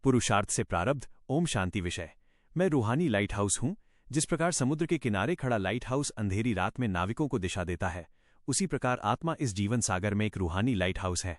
पुरुषार्थ से प्रारब्ध। ओम शांति विषय। मैं रूहानी लाइट हाउस हूं। जिस प्रकार समुद्र के किनारे खड़ा लाइट हाउस अंधेरी रात में नाविकों को दिशा देता है, उसी प्रकार आत्मा इस जीवन सागर में एक रूहानी लाइट हाउस है,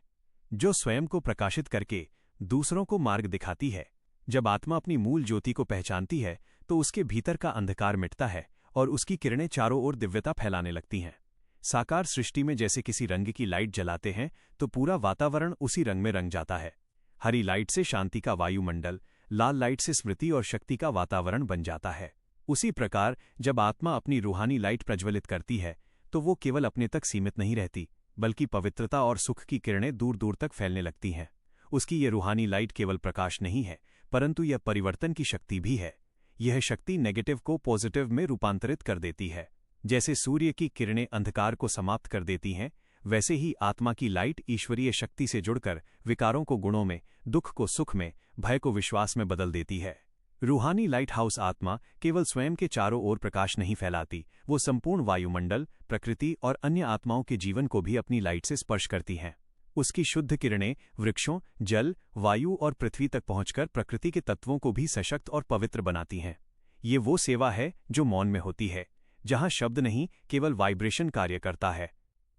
जो स्वयं को प्रकाशित करके दूसरों को मार्ग दिखाती है। जब आत्मा अपनी मूल ज्योति को पहचानती है तो उसके भीतर का अंधकार मिटता है और उसकी किरणें चारों ओर दिव्यता फैलाने लगती हैं। साकार सृष्टि में जैसे किसी रंग की लाइट जलाते हैं तो पूरा वातावरण उसी रंग में रंग जाता है। हरी लाइट से शांति का वायुमंडल, लाल लाइट से स्मृति और शक्ति का वातावरण बन जाता है। उसी प्रकार जब आत्मा अपनी रूहानी लाइट प्रज्वलित करती है तो वो केवल अपने तक सीमित नहीं रहती, बल्कि पवित्रता और सुख की किरणें दूर दूर तक फैलने लगती हैं। उसकी ये रूहानी लाइट केवल प्रकाश नहीं है, परंतु यह परिवर्तन की शक्ति भी है। यह शक्ति नेगेटिव को पॉजिटिव में रूपांतरित कर देती है। जैसे सूर्य की किरणें अंधकार को समाप्त कर देती हैं, वैसे ही आत्मा की लाइट ईश्वरीय शक्ति से जुड़कर विकारों को गुणों में, दुख को सुख में, भय को विश्वास में बदल देती है। रूहानी लाइट हाउस आत्मा केवल स्वयं के चारों ओर प्रकाश नहीं फैलाती, वो संपूर्ण वायुमंडल, प्रकृति और अन्य आत्माओं के जीवन को भी अपनी लाइट से स्पर्श करती हैं। उसकी शुद्ध किरणें वृक्षों, जल, वायु और पृथ्वी तक पहुंचकर प्रकृति के तत्वों को भी सशक्त और पवित्र बनाती हैं। ये वो सेवा है जो मौन में होती है, जहां शब्द नहीं केवल वाइब्रेशन कार्य करता है।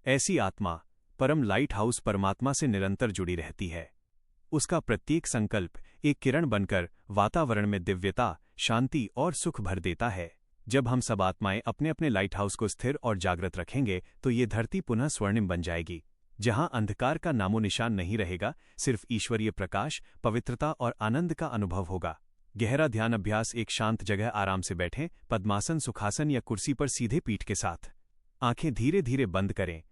ऐसी आत्मा, परम लाइट हाउस परमात्मा से निरंतर जुड़ी रहती है। उसका प्रत्येक संकल्प एक किरण बनकर वातावरण में दिव्यता, शांति और सुख भर देता है। जब हम सब आत्माएं अपने अपने लाइट हाउस को स्थिर और जागृत रखेंगे तो ये धरती पुनः स्वर्णिम बन जाएगी, जहां अंधकार का नामो निशान नहीं रहेगा, सिर्फ ईश्वरीय प्रकाश, पवित्रता और आनंद का अनुभव होगा। गहरा ध्यान अभ्यास। एक शांत जगह आराम से बैठें, पद्मासन, सुखासन या कुर्सी पर सीधे पीठ के साथ। आंखें धीरे धीरे बंद करें,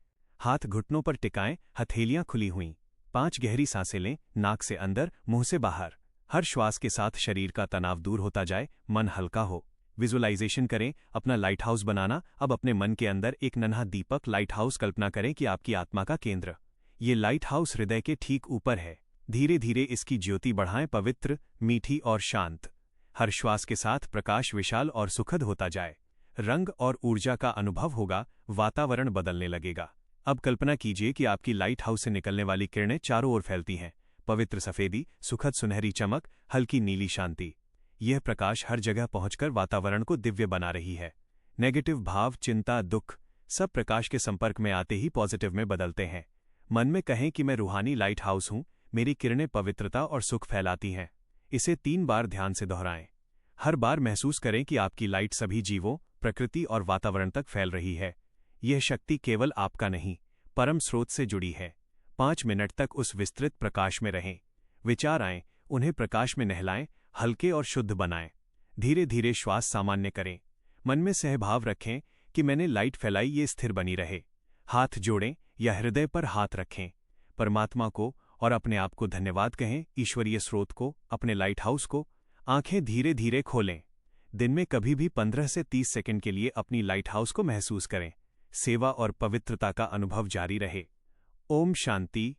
हाथ घुटनों पर टिकाएं, हथेलियां खुली हुईं। 5 गहरी सांसें लें, नाक से अंदर, मुंह से बाहर। हर श्वास के साथ शरीर का तनाव दूर होता जाए, मन हल्का हो। विजुअलाइजेशन करें अपना लाइट हाउस बनाना। अब अपने मन के अंदर एक नन्हा दीपक लाइट हाउस कल्पना करें कि आपकी आत्मा का केंद्र। ये लाइट हाउस हृदय के ठीक ऊपर है। धीरे धीरे इसकी ज्योति बढ़ाएं, पवित्र, मीठी और शांत। हर श्वास के साथ प्रकाश विशाल और सुखद होता जाए। रंग और ऊर्जा का अनुभव होगा, वातावरण बदलने लगेगा। अब कल्पना कीजिए कि आपकी लाइट हाउस से निकलने वाली किरणें चारों ओर फैलती हैं। पवित्र सफेदी, सुखद सुनहरी चमक, हल्की नीली शांति। यह प्रकाश हर जगह पहुंचकर वातावरण को दिव्य बना रही है। नेगेटिव भाव, चिंता, दुख सब प्रकाश के संपर्क में आते ही पॉजिटिव में बदलते हैं। मन में कहें कि मैं रूहानी लाइट हाउस हूं, मेरी किरणें पवित्रता और सुख फैलाती हैं। इसे 3 बार ध्यान से दोहराएं। हर बार महसूस करें कि आपकी लाइट सभी जीवों, प्रकृति और वातावरण तक फैल रही है। यह शक्ति केवल आपका नहीं, परम स्रोत से जुड़ी है। 5 मिनट तक उस विस्तृत प्रकाश में रहें। विचार आएं, उन्हें प्रकाश में नहलाएं, हल्के और शुद्ध बनाएं। धीरे धीरे श्वास सामान्य करें। मन में सहभाव रखें कि मैंने लाइट फैलाई, ये स्थिर बनी रहे। हाथ जोड़ें या हृदय पर हाथ रखें। परमात्मा को और अपने आप को धन्यवाद कहें, ईश्वरीय स्रोत को, अपने लाइट हाउस को। आंखें धीरे धीरे खोलें। दिन में कभी भी 15 से 30 सेकंड के लिए अपनी लाइट हाउस को महसूस करें। सेवा और पवित्रता का अनुभव जारी रहे। ओम शांति।